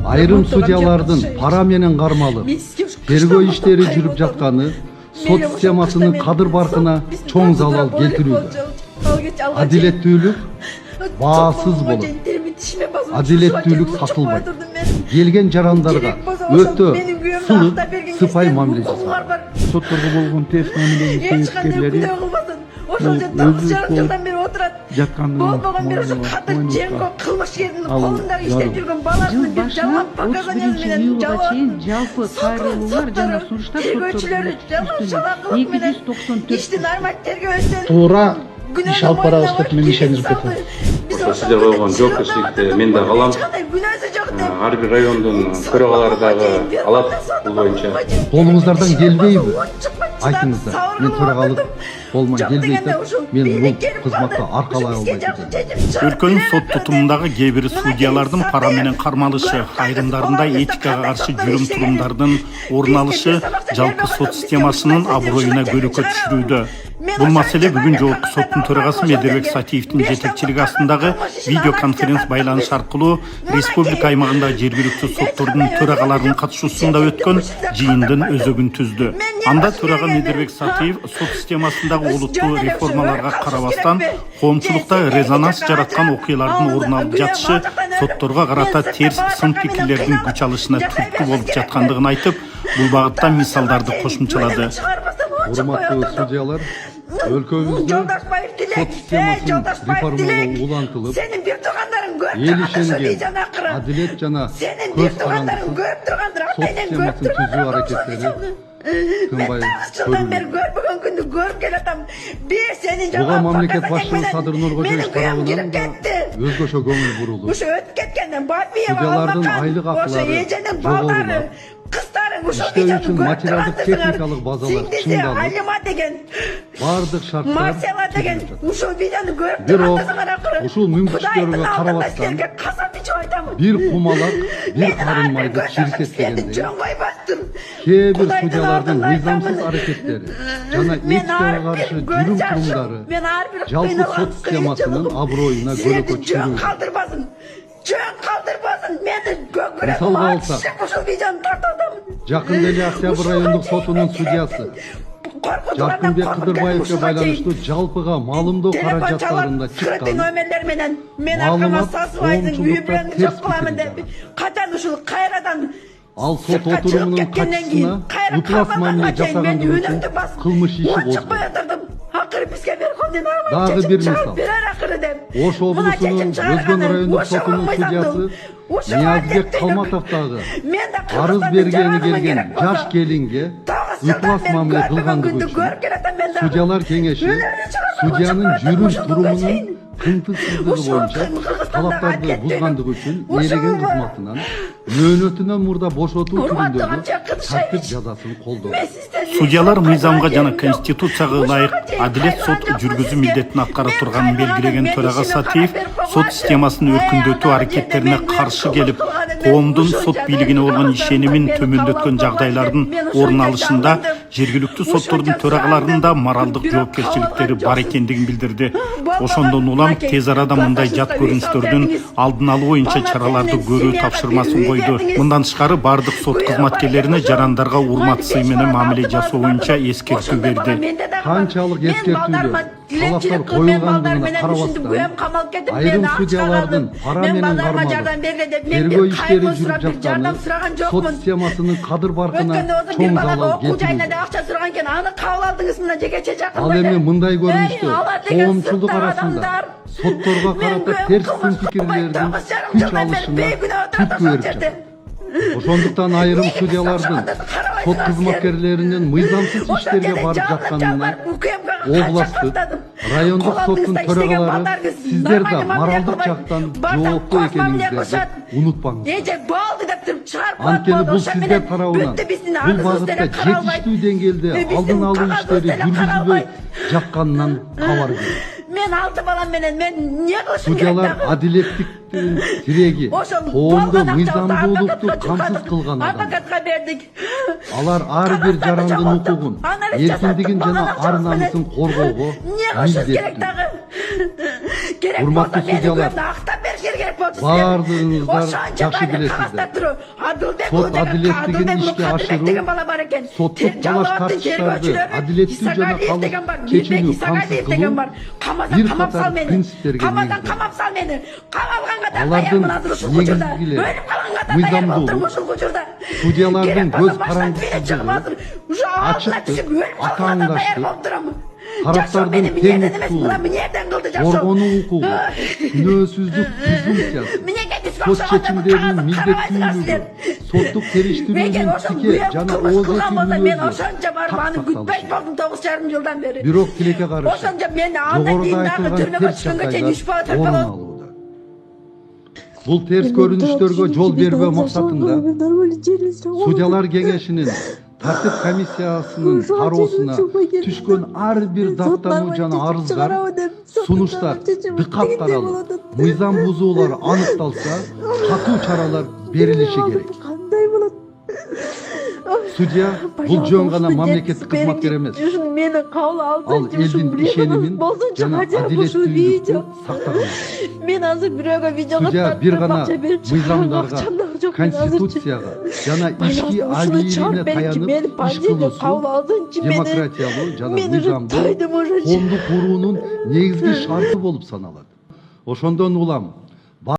Айрым судьялардын пара менен кармалып тергөө иштери жүрүп жатканы сот системасынын кадыр баркына чоң залал келтирүүдө. Адилеттүүлүк баасыз болот. Адилеттүүлүк сатылбайт. Келген жарандарга өтө сылып, сыпай мамиле жасалат. Сотторго болгон тест мамилени себепкерлери жылдан бери отурат. Болбогон бир ушу катыр жеңго кылмышкердин колунда иштеп жүргөн баласын бир жалап показаниясы менен жалпы кайрылуулар жана сунуштар тергөөчүлөр жалап шалакылык менен ишти нормаль тергөөсүн туура иш алып барабыз деп мен ишенип кетем. Сиздер койгон жоопкерчиликти мен да калам. Ар бир райондун төрагалары дагы алат бул боюнча. Колуңуздардан келбейби? Айтыңыздар. Мен төрагалык болмай келбейт. Мен бул кызматка аркалай албайт экенмин. Өлкөнүн сот тутумундагы кээ бир судьялардын пара менен кармалышы, айрымдарында этикага каршы жүрүм турумдардын орун алышы жалпы сот системасынын аброюна көлөкө түшүрүүдө. Бул маселе бүгүн жогорку соттун төрагасы Медербек Сатиевдин жетекчилиги астындагы видеоконференц байланыш аркылуу республика аймагындагы жергиликтүү соттордун төрагаларынын катышуусунда өткөн жыйындын өзөгүн түздү. Анда төрага Медербек Сатиев сот системасындагы олуттуу реформаларга карабастан коомчулукта резонанс жараткан окуялардын орун алып жатышы сотторго карата терс сын пикирлердин күч алышына түрткү болуп жаткандыгын айтып, бул багытта мисалдарды кошумчалады. Урматтуу судьялар, өлкөбүздө сот системасын реформалоо улантылып, эл ишенген адилет жана көз карандысыз сот системасын түзүү аракеттери тынбай көрүлөт. Буга мамлекет башчысы Садыр Нуркожоевич тарабынан да өзгөчө көңүл бурулуп, судьялардын айлык акылары жогорулап, иштөө үчүн материалдык техникалык базалар чыңдалып, бардык шарттар түзүлүп. Бирок ушул мүмкүнчүлүктөргө карабастан бир кумалак, бир карын майды чиркеттегендей кээ бир судьялардын мыйзамсыз аракеттери жана этикага каршы жүрүм турумдары жалпы сот системасынын аброюна көлөкө түшүрүүдө. Мисалга алсак, жакында эле Октябрь райондук сотунун судьясы Жаркынбек Кыдырбаевге байланыштуу жалпыга маалымдоо каражаттарында чыккан маалымат коомчулукта терс пикирде. Ал сот отурумунун катчысына ыплас мамиле жасагандыгы үчүн кылмыш иши козгоду. Дагы бир мисал. Ош облусунун Өзгөн райондук сотунун судьясы Ниязбек Калматовдагы арыз бергени келген жаш келинге ыплас мамиле кылгандыгы үчүн судьялар кеңеши судьянын жүрүм турумунун кынтыксыздыгы боюнча талаптарды бузгандыгы үчүн ээлеген кызматынан мөөнөтүнөн мурда бошотуу түрүндөгү тартип жазасын колдоду. Судьялар мыйзамга жана конституцияга ылайык адилет сот жүргүзүү милдетин аткара турганын белгилеген төрага Сатиев сот системасынын өркүндөтүү аракеттерине каршы келип, коомдун сот бийлигине болгон ишенимин төмөндөткөн жагдайлардын орун алышында жергиликтүү соттордун төрагаларынын да моралдык жоопкерчиликтери бар экендигин билдирди. Ошондон улам тез арада мындай жат көрүнүштөрдүн алдын алуу боюнча чараларды көрүү тапшырмасын койду. Мындан тышкары бардык сот кызматкерлерине жарандарга урмат сый менен мамиле жасоо боюнча эскертүү берди. Канчалык эскертүүлөр, талаптар коюлгандыгына карабастан, айрым судьялардын пара менен кармалып, тергөө иштери жүрүп жатканы сот системасынын кадыр баркына чоң залал келтирүүдө. Ал эми мындай көрүнүштө коомчулук арасында сотторго карата терс сын пикирлердин күч алышына түрткү берип жатат. Ошондуктан айрым судьялардын сот кызматкерлеринин мыйзамсыз иштерге барып жатканына областтык, райондук соттун төрагалары сиздер да моралдык жактан жооптуу экениңиздерди унутпаңыздар. Анткени бул сиздер тарабынан бул багытта жетиштүү деңгээлде алдын алуу иштери жүргүзүлбөй жатканынан кабар берет. Мен 6 балам менен мен не кылышым керек? Судьялар адилеттиктин тиреги, коомдо мыйзамдуулукту камсыз кылган адам. Адвокатка бердик. Алар ар бир жарандын укугун, эркиндигин жана ар намысын коргоого милдеттүү. Урматтуу судьялар, баардыгыңыздар жакшы билесиздер. Сот адилеттигин ишке ашыруу, соттук талаш тартыштарды адилеттүү жана калык чечүүнү камсыз кылуу бир катар принциптерге негизделген. Алардын негизгилери мыйзамдуулук, судьялардын көз карандысыздыгы, ачыктык, атаандаштык, тараптардын тең укугу, коргонуу укугу, күнөөсүздүк презумпциясы, сот чечимдеринин милдеттүүлүгү, соттук териштирүүнүн тике жана ооз этүүнүн бирок тилекке каршы жогоруда айтылган терс жагдайлар орун алууда. Бул терс көрүнүштөргө жол бербөө максатында судьялар кеңешинин тартип комиссиясынын кароосуна түшкөн ар бир даттануу жана арыздар, сунуштар дыкап каралып, мыйзам бузуулар аныкталса, катуу чаралар берилиши керек. Судья бул жөн гана мамлекеттик кызматкер эмес. Ал элдин ишенимин жана адилеттүүлүктү сактаган. Мен азыр бирөөгө видеого Судья бир гана мыйзамдарга, конституцияга жана ички алийине таянып иш кылуусу, демократиялуу жана мыйзамдуу коомду куруунун негизги шарты болуп саналат. Ошондон улам